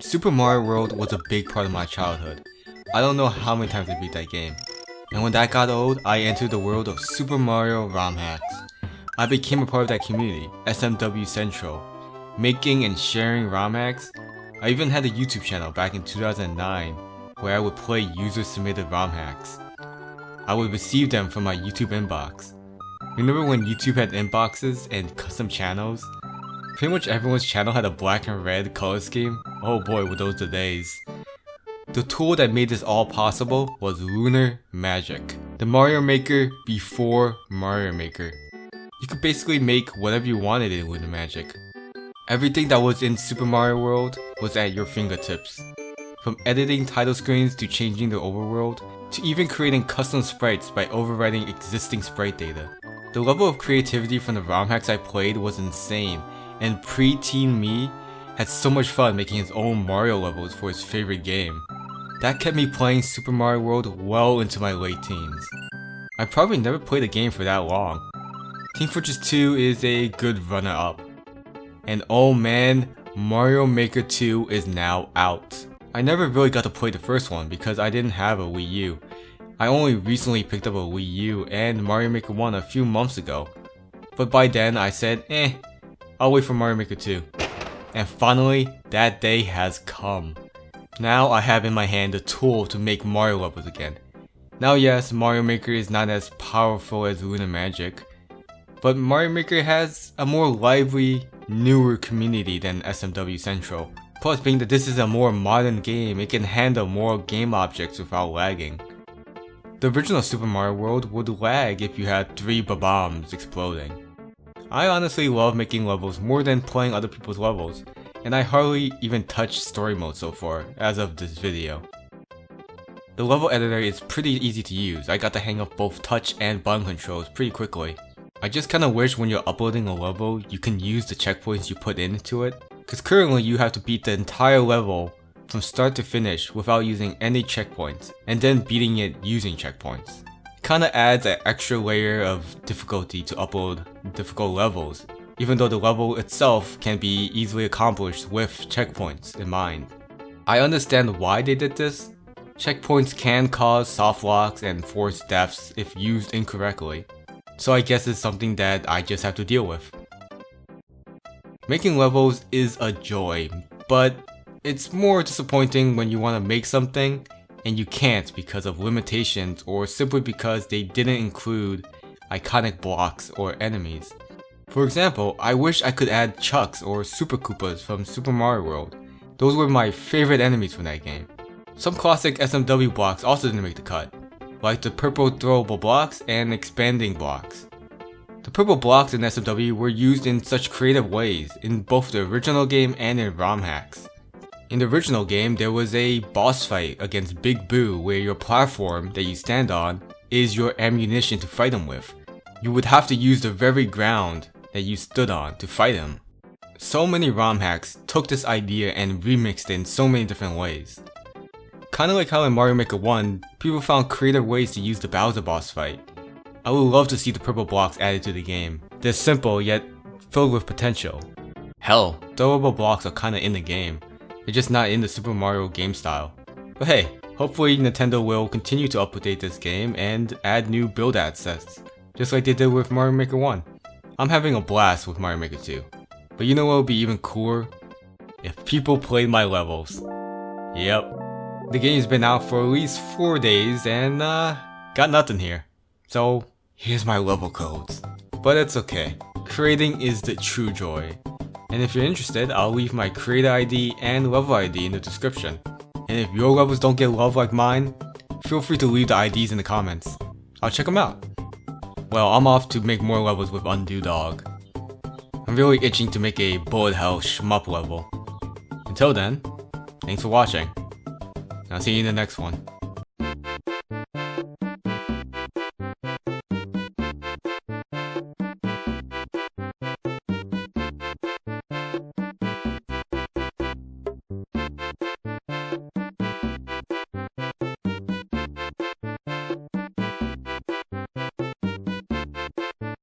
Super Mario World was a big part of my childhood. I don't know how many times I beat that game. And when that got old, I entered the world of Super Mario ROM hacks. I became a part of that community, SMW Central, making and sharing ROM hacks. I even had a YouTube channel back in 2009 where I would play user-submitted ROM hacks. I would receive them from my YouTube inbox. Remember when YouTube had inboxes and custom channels? Pretty much everyone's channel had a black and red color scheme. Oh boy, were those the days. The tool that made this all possible was Lunar Magic, the Mario Maker before Mario Maker. You could basically make whatever you wanted in Lunar Magic. Everything that was in Super Mario World was at your fingertips. From editing title screens to changing the overworld, to even creating custom sprites by overwriting existing sprite data. The level of creativity from the ROM hacks I played was insane, and pre-teen me had so much fun making his own Mario levels for his favorite game. That kept me playing Super Mario World well into my late teens. I probably never played a game for that long. Team Fortress 2 is a good runner-up. And oh man, Mario Maker 2 is now out. I never really got to play the first one because I didn't have a Wii U. I only recently picked up a Wii U and Mario Maker 1 a few months ago. But by then I said, I'll wait for Mario Maker 2. And finally, that day has come. Now I have in my hand a tool to make Mario levels again. Now yes, Mario Maker is not as powerful as Lunar Magic, but Mario Maker has a more lively, newer community than SMW Central. Plus, being that this is a more modern game, it can handle more game objects without lagging. The original Super Mario World would lag if you had 3 bombs exploding. I honestly love making levels more than playing other people's levels, and I hardly even touched story mode so far, as of this video. The level editor is pretty easy to use. I got the hang of both touch and button controls pretty quickly. I just kinda wish when you're uploading a level, you can use the checkpoints you put into it, cause currently you have to beat the entire level from start to finish without using any checkpoints, and then beating it using checkpoints. It kinda adds an extra layer of difficulty to upload difficult levels, even though the level itself can be easily accomplished with checkpoints in mind. I understand why they did this. Checkpoints can cause soft locks and force deaths if used incorrectly, so I guess it's something that I just have to deal with. Making levels is a joy, but it's more disappointing when you want to make something and you can't because of limitations or simply because they didn't include iconic blocks or enemies. For example, I wish I could add Chucks or Super Koopas from Super Mario World. Those were my favorite enemies from that game. Some classic SMW blocks also didn't make the cut, like the purple throwable blocks and expanding blocks. The purple blocks in SMW were used in such creative ways in both the original game and in ROM hacks. In the original game, there was a boss fight against Big Boo where your platform that you stand on is your ammunition to fight him with. You would have to use the very ground that you stood on to fight him. So many ROM hacks took this idea and remixed it in so many different ways. Kinda like how in Mario Maker 1, people found creative ways to use the Bowser boss fight. I would love to see the purple blocks added to the game. They're simple yet filled with potential. Hell, throwable blocks are kinda in the game. They're just not in the Super Mario game style. But hey, hopefully Nintendo will continue to update this game and add new build assets, just like they did with Mario Maker 1. I'm having a blast with Mario Maker 2. But you know what would be even cooler? If people played my levels. Yep. The game's been out for at least 4 days and got nothing here. So here's my level codes. But it's okay. Creating is the true joy. And if you're interested, I'll leave my creator ID and level ID in the description. And if your levels don't get love like mine, feel free to leave the IDs in the comments. I'll check them out. Well, I'm off to make more levels with Undo Dog. I'm really itching to make a bullet hell shmup level. Until then, thanks for watching. I'll see you in the next one.